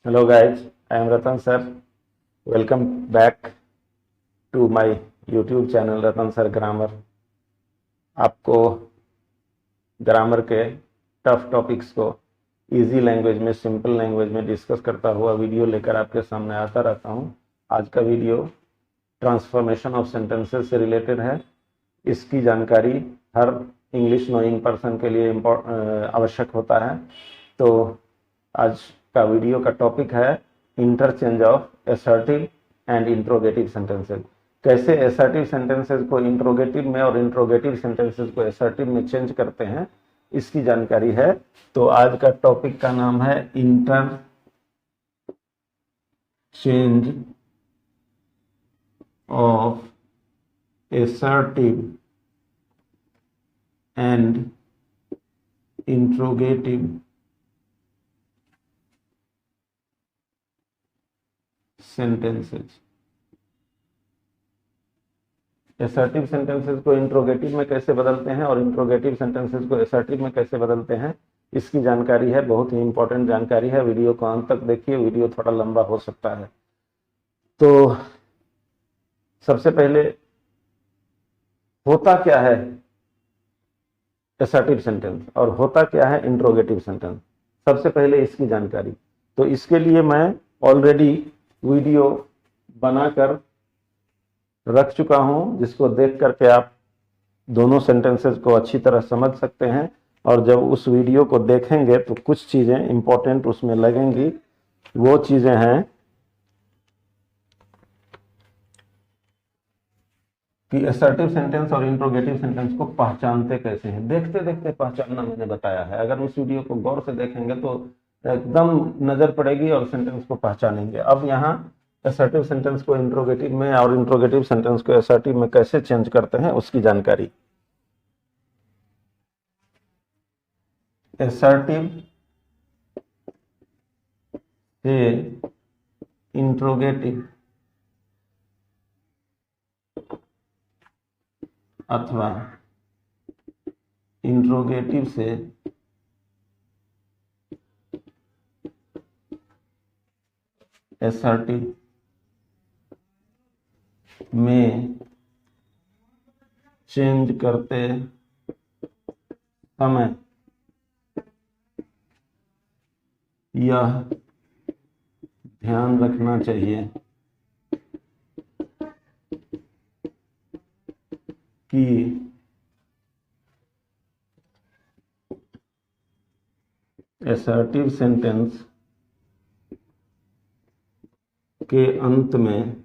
Hello guys, I am Ratan sir. Welcome back to my YouTube channel Ratan sir Grammar. आपको grammar के tough topics को easy language में, simple language में discuss करता हुआ video लेकर आपके सामने आता रहता हूं। आज का वीडियो ट्रांसफॉर्मेशन ऑफ सेंटेंसेस से रिलेटेड है। इसकी जानकारी हर इंग्लिश नोइंग पर्सन के लिए आवश्यक होता है। तो आज का वीडियो का टॉपिक है interchange of assertive and interrogative sentences. कैसे असर्टिव सेंटेंसेस को इंट्रोगेटिव में और इंट्रोगेटिव सेंटेंसेस को असर्टिव में चेंज करते हैं, इसकी जानकारी है। तो आज का टॉपिक का नाम है interchange of assertive and interrogative sentences. Assertive sentences को इंट्रोगेटिव में कैसे बदलते हैं और इंट्रोगेटिव सेंटेंसेस को असर्टिव में कैसे बदलते हैं, इसकी जानकारी है। बहुत ही इंपॉर्टेंट जानकारी है। वीडियो को अंत तक देखिए, वीडियो थोड़ा लंबा हो सकता है। तो सबसे पहले होता क्या है असर्टिव सेंटेंस और होता क्या है इंट्रोगेटिव सेंटेंस, सबसे पहले इसकी जानकारी। तो इसके लिए मैं ऑलरेडी वीडियो बनाकर रख चुका हूं, जिसको देख करके आप दोनों सेंटेंसेस को अच्छी तरह समझ सकते हैं। और जब उस वीडियो को देखेंगे तो कुछ चीजें इंपॉर्टेंट उसमें लगेंगी। वो चीजें हैं कि असर्टिव सेंटेंस और इंट्रोगेटिव सेंटेंस को पहचानते कैसे हैं। देखते देखते पहचानना मैंने बताया है। अगर उस वीडियो को गौर से देखेंगे तो एकदम नजर पड़ेगी और सेंटेंस को पहचानेंगे। अब यहाँ असर्टिव सेंटेंस को इंट्रोगेटिव में और इंट्रोगेटिव सेंटेंस को असर्टिव में कैसे चेंज करते हैं उसकी जानकारी। असर्टिव से इंट्रोगेटिव अथवा इंट्रोगेटिव से असर्टिव में चेंज करते समय यह ध्यान रखना चाहिए कि असर्टिव सेंटेंस के अंत में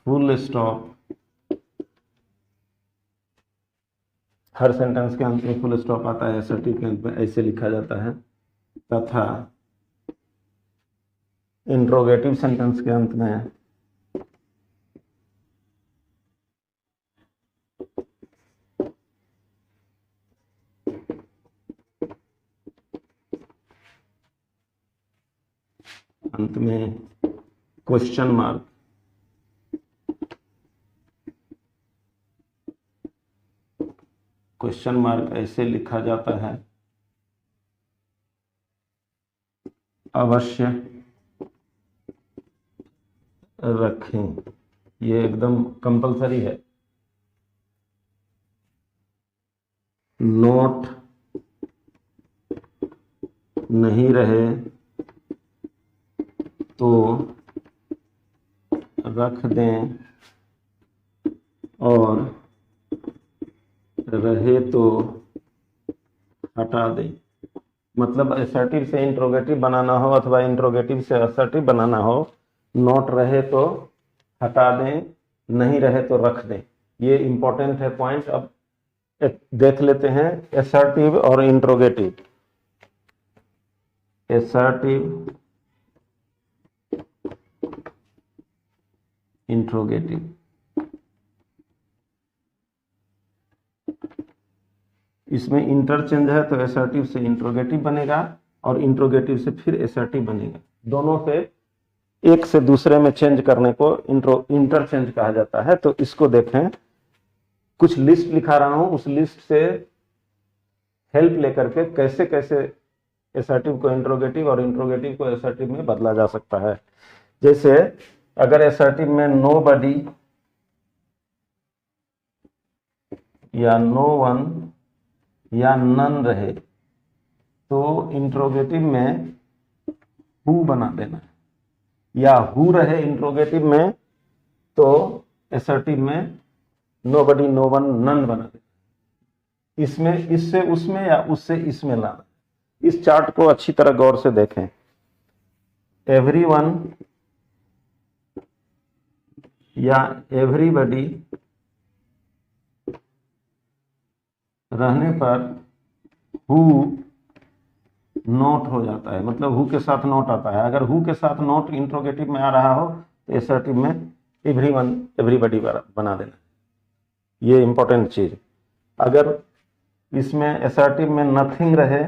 फुल स्टॉप, हर सेंटेंस के अंत में फुल स्टॉप आता है, असर्टिव के अंत में ऐसे लिखा जाता है, तथा इंट्रोगेटिव सेंटेंस के अंत में क्वेश्चन मार्क ऐसे लिखा जाता है। अवश्य रखें, ये एकदम कंपलसरी है। नोट नहीं रहे तो रख दें और रहे तो हटा दें। मतलब असर्टिव से इंट्रोगेटिव बनाना हो अथवा इंट्रोगेटिव से असर्टिव बनाना हो, नोट रहे तो हटा दें, नहीं रहे तो रख दें। ये इंपॉर्टेंट है पॉइंट। अब देख लेते हैं असर्टिव और इंट्रोगेटिव। असर्टिव, इंट्रोगेटिव, इसमें इंटरचेंज है तो असर्टिव से इंट्रोगेटिव बनेगा और इंट्रोगेटिव से फिर असर्टिव बनेगा। दोनों से एक से दूसरे में चेंज करने को इंटरचेंज कहा जाता है। तो इसको देखें, कुछ लिस्ट लिखा रहा हूं, उस लिस्ट से हेल्प लेकर के कैसे कैसे एसर्टिव को इंट्रोगेटिव और इंट्रोगेटिव को एसर्टिव में बदला जा सकता है। जैसे अगर एसर्टिव में नोबडी या नो वन या नन रहे तो इंट्रोगेटिव में हु बना देना, या हु रहे इंट्रोगेटिव में तो एसर्टिव में नोबडी नो वन नन बना देना। इसमें इससे उसमें या उससे इसमें लाना। इस चार्ट को अच्छी तरह गौर से देखें। एवरीवन या एवरीबडी रहने पर हु नोट हो जाता है, मतलब हु के साथ नोट आता है। अगर हु के साथ नोट इंट्रोगेटिव में आ रहा हो तो एसर्टिव में एवरीवन एवरीबडी बना देना। ये इंपॉर्टेंट चीज। अगर इसमें एसर्टिव में नथिंग रहे,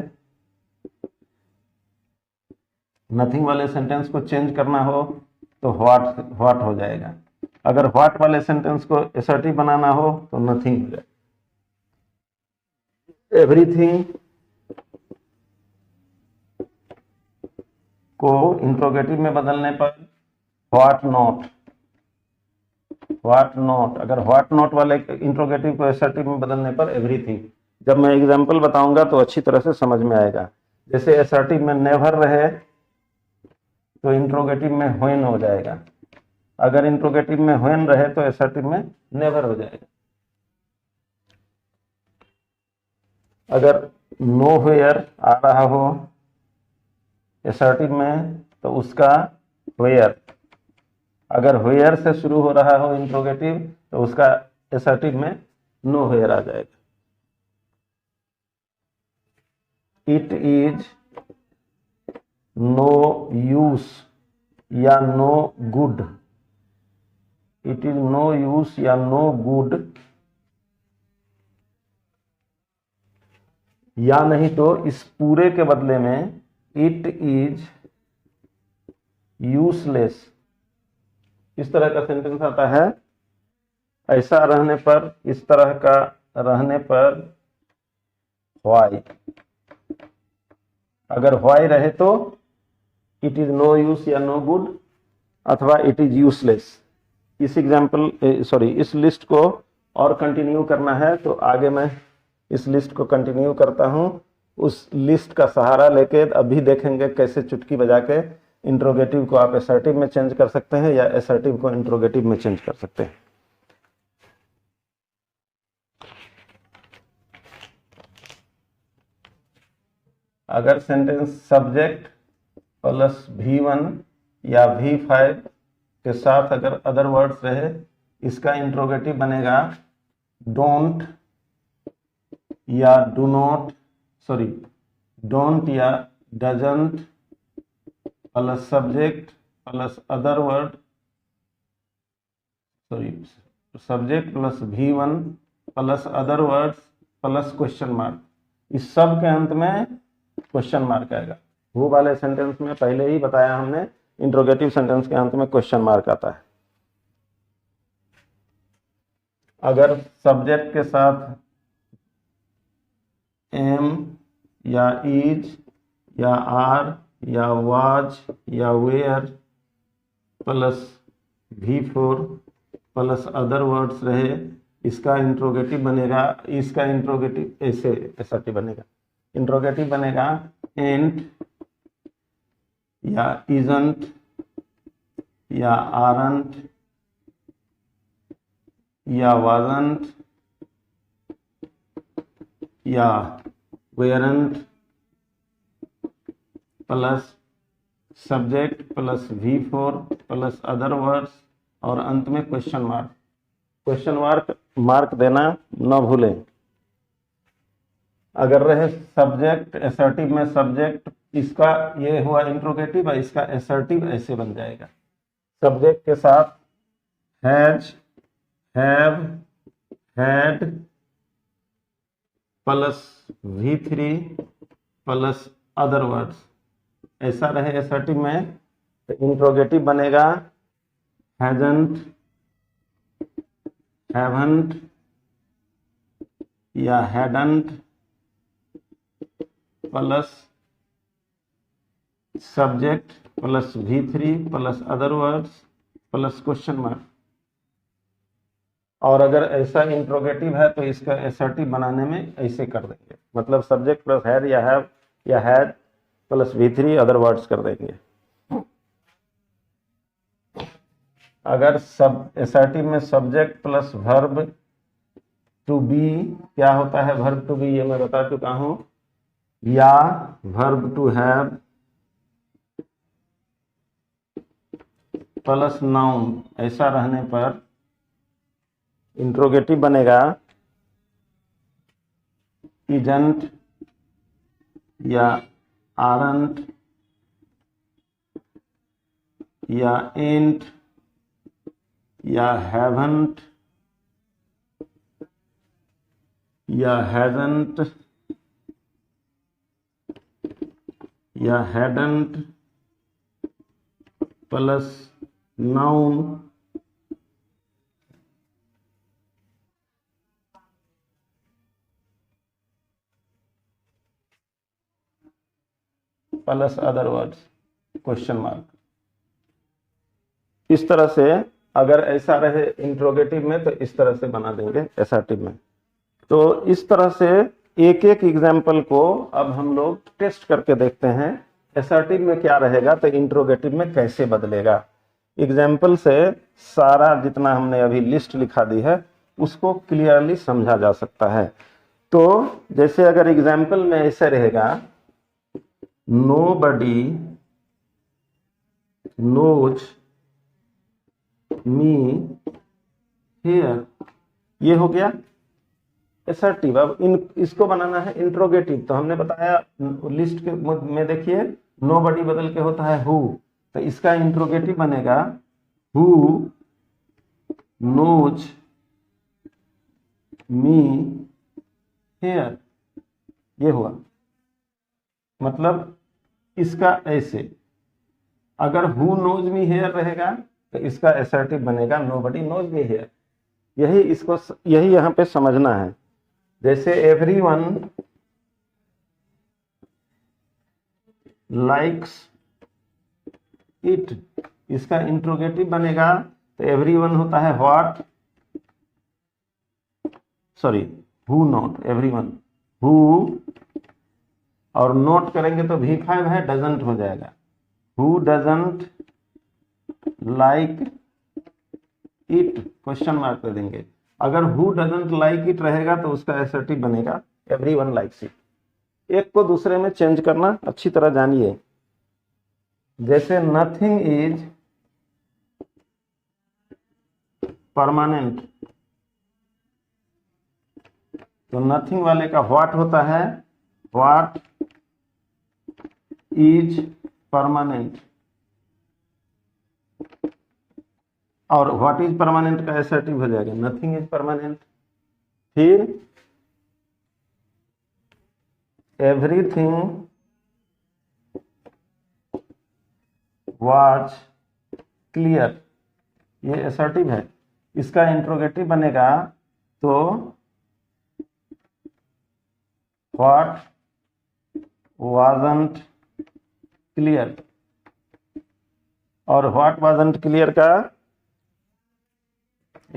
नथिंग वाले सेंटेंस को चेंज करना हो तो व्हाट हो जाएगा। अगर व्हाट वाले सेंटेंस को एसर्टिव बनाना हो तो नथिंग हो जाएगा। एवरीथिंग को इंट्रोगेटिव में बदलने पर व्हाट नॉट, व्हाट नॉट। अगर व्हाट नॉट वाले इंट्रोगेटिव को एसर्टिव में बदलने पर एवरीथिंग। जब मैं एग्जांपल बताऊंगा तो अच्छी तरह से समझ में आएगा। जैसे एसर्टिव में नेवर रहे तो इंट्रोगेटिव में व्हेन हो जाएगा। अगर इंट्रोगेटिव में व्हेन रहे तो एसर्टिव में नेवर हो जाएगा। अगर नो वेयर आ रहा हो एसर्टिव में तो उसका वेयर। अगर वेयर से शुरू हो रहा हो इंट्रोगेटिव तो उसका एसर्टिव में नो वेयर आ जाएगा। इट इज नो यूज या no good. It is no use या नो गुड, या नहीं तो इस पूरे के बदले में इट इज यूजलेस। इस तरह का सेंटेंस आता है। ऐसा रहने पर, इस तरह का रहने पर व्हाई। अगर व्हाई रहे तो इट इज नो यूज या नो गुड अथवा इट इज यूजलेस। इस इस लिस्ट को और कंटिन्यू करना है तो आगे मैं इस लिस्ट को कंटिन्यू करता हूं। उस लिस्ट का सहारा लेके अभी देखेंगे कैसे चुटकी बजा के इंट्रोगेटिव को आप एसर्टिव में चेंज कर सकते हैं या एसर्टिव को इंट्रोगेटिव में चेंज कर सकते हैं। अगर सेंटेंस सब्जेक्ट प्लस V1 या V5 के साथ अगर अदर वर्ड्स रहे, इसका इंट्रोगेटिव बनेगा डोंट या डू नॉट, डोंट या doesn't plus subject plus other word, subject plus V1 plus other words plus question mark. इस सब के अंत में क्वेश्चन मार्क आएगा। वो वाले सेंटेंस में पहले ही बताया हमने, इंट्रोगेटिव सेंटेंस के अंत में क्वेश्चन मार्क आता है। अगर सब्जेक्ट के साथ एम या इज या आर या वाज या were plus V4 plus other words रहे, इसका इंट्रोगेटिव बनेगा, इसका इंट्रोगेटिव ऐसे एसर्टिव बनेगा। इंट्रोगेटिव बनेगा एंट या इजंट या आरंट या वाजंट या weren't plus subject plus V4 plus other words और अंत में क्वेश्चन मार्क। क्वेश्चन मार्क देना न भूलें। अगर रहे सब्जेक्ट एसर्टिव में सब्जेक्ट, इसका ये हुआ इंट्रोगेटिव है, इसका एसर्टिव ऐसे बन जाएगा। सब्जेक्ट के साथ has, have, had plus V3 plus other words, ऐसा रहे एसर्टिव में तो इंट्रोगेटिव बनेगा हैजंट, हैवंट या hadn't plus subject plus V3 plus other words plus question mark. और अगर ऐसा इंट्रोगेटिव है तो इसका एसर्टिव बनाने में ऐसे कर देंगे, मतलब सब्जेक्ट प्लस हैड या हैव या had plus V3 other words कर देंगे। अगर सब एसर्टिव में subject plus verb to be, क्या होता है वर्ब टू बी ये मैं बता चुका हूं, या verb to have plus noun, ऐसा रहने पर इंट्रोगेटिव बनेगा इजंट या आरंट या एंट या हैवंट या हैजंट या hadn't plus noun plus other words question mark. इस तरह से अगर ऐसा रहे इंट्रोगेटिव में तो इस तरह से बना देंगे एसर्टिव में। तो इस तरह से एक एक एग्जाम्पल को अब हम लोग टेस्ट करके देखते हैं एसर्टिव में क्या रहेगा तो इंट्रोगेटिव में कैसे बदलेगा। एग्जाम्पल से सारा जितना हमने अभी लिस्ट लिखा दी है उसको क्लियरली समझा जा सकता है। तो जैसे अगर एग्जाम्पल में ऐसे रहेगा nobody knows me here, ये हो गया एसर्टिव। अब इसको बनाना है इंट्रोगेटिव। तो हमने बताया लिस्ट के में देखिए nobody बदल के होता है who, तो इसका इंट्रोगेटिव बनेगा who knows me here, ये हुआ। मतलब इसका ऐसे अगर who knows me here रहेगा तो इसका एसर्टिव बनेगा nobody knows me here। यही यहां पे समझना है। जैसे everyone likes it, इसका इंट्रोगेटिव बनेगा तो everyone होता है what, sorry who not, everyone who, और नोट करेंगे तो V5 है डजंट हो जाएगा who doesn't like it, question mark कर देंगे। अगर who doesn't like it रहेगा तो उसका एसर्टिव बनेगा everyone likes it। एक को दूसरे में चेंज करना अच्छी तरह जानिए। जैसे nothing is permanent, तो nothing वाले का what होता है what is permanent, और what is permanent का एसर्टिव हो जाएगा nothing is permanent। फिर everything was clear, ये एसर्टिव है। इसका इंट्रोगेटिव बनेगा तो what wasn't clear, और what wasn't clear का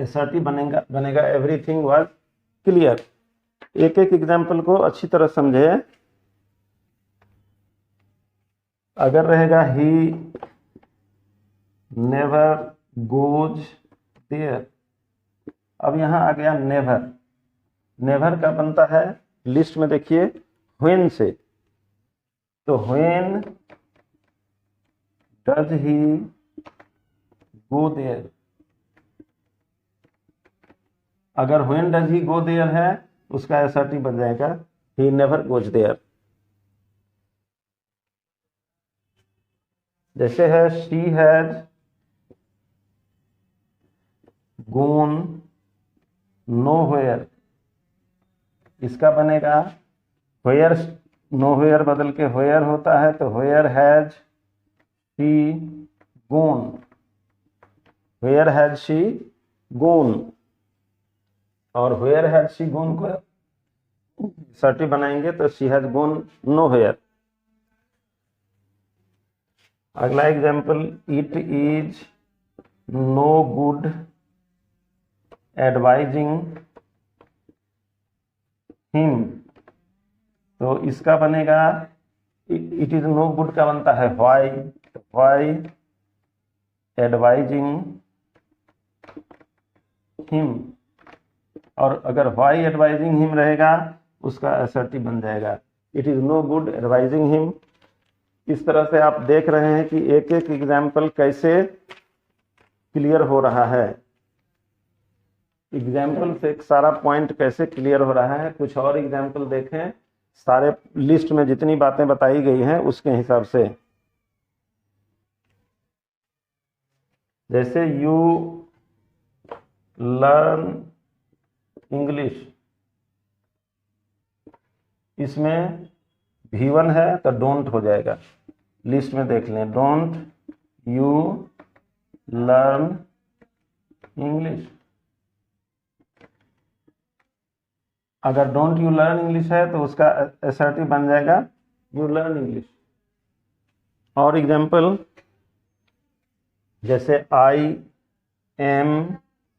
एसर्टिव बनेगा everything was clear। एक एक एग्जाम्पल को अच्छी तरह समझे। अगर रहेगा he never goes there, अब यहां आ गया नेवर। नेवर का बनता है लिस्ट में देखिए when से, तो when does he go there, अगर when does he go there है उसका एसर्टिव बन जाएगा he never goes there। जैसे है she has gone nowhere, इसका बनेगा where, nowhere बदल के where होता है तो where has she gone, where has she gone, और where has she gone को एसर्टिव बनाएंगे तो she has gone nowhere। अगला example, it is no good advising him. तो इसका बनेगा, इट इज नो गुड का बनता है व्हाई, व्हाई एडवाइजिंग हिम। और अगर व्हाई एडवाइजिंग हिम रहेगा उसका असर्टिव बन जाएगा it is no good advising him. इस तरह से आप देख रहे हैं कि एक एक एग्जाम्पल कैसे क्लियर हो रहा है, एग्जाम्पल से सारा पॉइंट कैसे क्लियर हो रहा है। कुछ और एग्जाम्पल देखें, सारे लिस्ट में जितनी बातें बताई गई हैं उसके हिसाब से। जैसे यू लर्न इंग्लिश, इसमें V1 है तो डोंट हो जाएगा। लिस्ट में देख लें, डोंट यू लर्न इंग्लिश। अगर डोंट यू लर्न इंग्लिश है तो उसका असर्टिव बन जाएगा यू लर्न इंग्लिश। और एग्जाम्पल, जैसे आई एम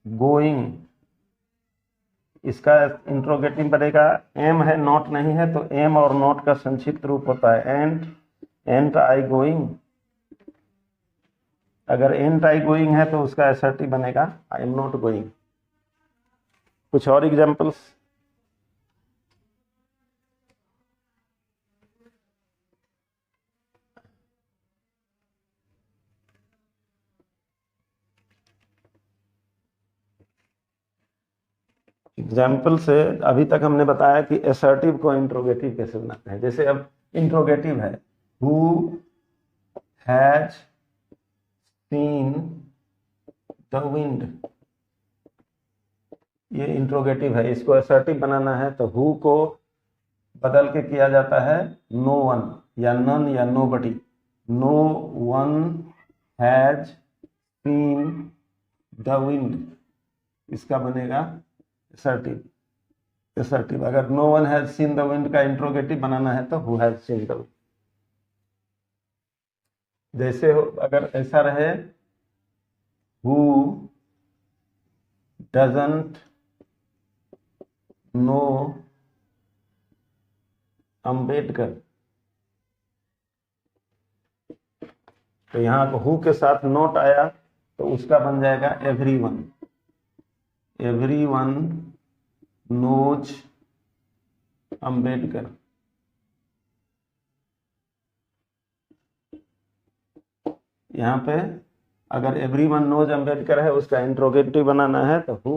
गोइंग, इसका इंट्रोगेटिव बनेगा, एम है नॉट नहीं है तो एम और नॉट का संक्षिप्त रूप होता है एंट आई गोइंग। अगर एंट आई गोइंग है तो उसका असर्टिव बनेगा आई एम नॉट गोइंग। कुछ और एग्जाम्पल्स, एग्जाम्पल से अभी तक हमने बताया कि असर्टिव को इंट्रोगेटिव कैसे बनाते हैं। जैसे अब इंट्रोगेटिव है, who has seen the wind, ये इंट्रोगेटिव है। इसको असर्टिव बनाना है तो हु को बदल के किया जाता है नो वन या नन या nobody. No one has seen the wind, इसका बनेगा असर्टिव। अगर no one has seen the wind का इंट्रोगेटिव बनाना है तो who has seen the wind. जैसे अगर ऐसा रहे, हु डजंट नो अंबेडकर, तो यहाँ को हु के साथ नोट आया तो उसका बन जाएगा एवरीवन। Everyone knows Ambedkar. यहाँ पे अगर एवरीवन नोज अंबेडकर है उसका इंट्रोगेटिव बनाना है तो हु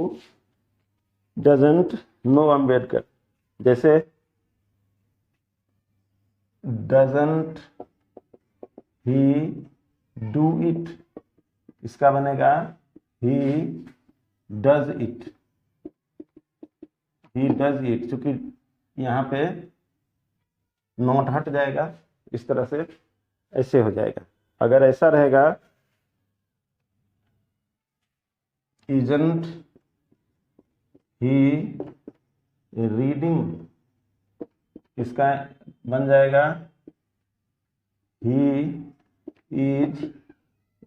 डजंट नो अंबेडकर। जैसे डजंट ही डू इट, इसका बनेगा he does it, he does it. चूंकि यहाँ पे नोट हट जाएगा, इस तरह से ऐसे हो जाएगा। अगर ऐसा रहेगा, इजंट ही रीडिंग, इसका बन जाएगा ही इज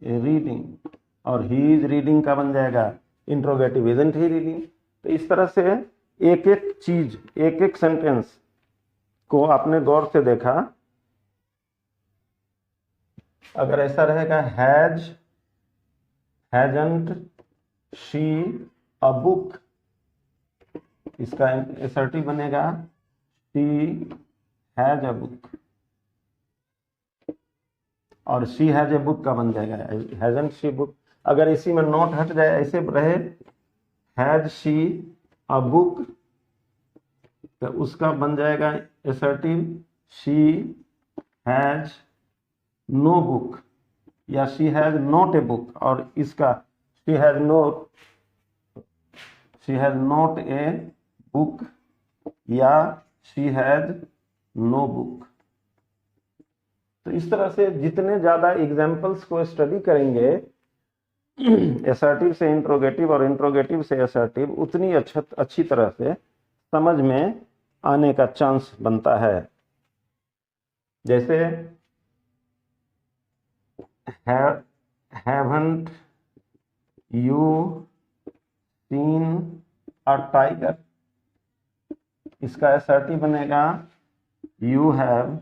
रीडिंग। और ही इज रीडिंग का बन जाएगा इंट्रोगेटिव, इजंट ही रीडिंग। तो इस तरह से एक एक चीज, एक एक सेंटेंस को आपने गौर से देखा। अगर ऐसा रहेगा, has hasn't she a book, इसका असर्टिव बनेगा शी हैज अ बुक। और शी हैज ए बुक का बन जाएगा हैजंट शी बुक। अगर इसी में नोट हट जाए, ऐसे रहे हैज शी अ बुक, तो उसका बन जाएगा assertive she has no book या she has not a book. और इसका she has not a book या शी हैज नो बुक। तो इस तरह से जितने ज्यादा एग्जाम्पल्स को स्टडी करेंगे असर्टिव से इंट्रोगेटिव और इंट्रोगेटिव से असर्टिव, उतनी अच्छी तरह से समझ में आने का चांस बनता है। जैसे haven't you seen a tiger, इसका असर्टिव बनेगा you have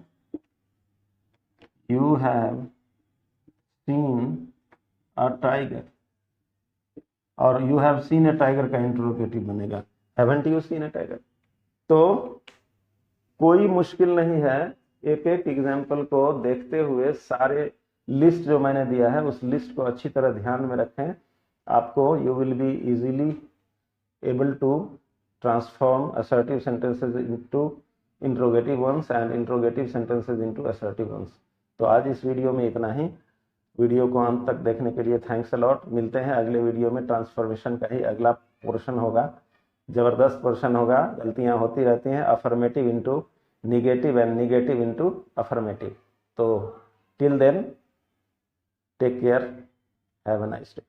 seen a tiger, और you have seen a tiger का इंट्रोगेटिव बनेगा haven't you seen a tiger. तो कोई मुश्किल नहीं है, एक एक एग्जाम्पल को देखते हुए सारे लिस्ट जो मैंने दिया है उस लिस्ट को अच्छी तरह ध्यान में रखें, आपको you will be easily able to transform assertive sentences into interrogative ones and interrogative sentences into assertive ones. तो आज इस वीडियो में इतना ही। वीडियो को अंत तक देखने के लिए थैंक्स अलॉट। मिलते हैं अगले वीडियो में, ट्रांसफॉर्मेशन का ही अगला पोर्शन होगा, जबरदस्त पोर्शन होगा। गलतियां होती रहती हैं, affirmative into negative and negative into affirmative. तो till then take care, have a nice day.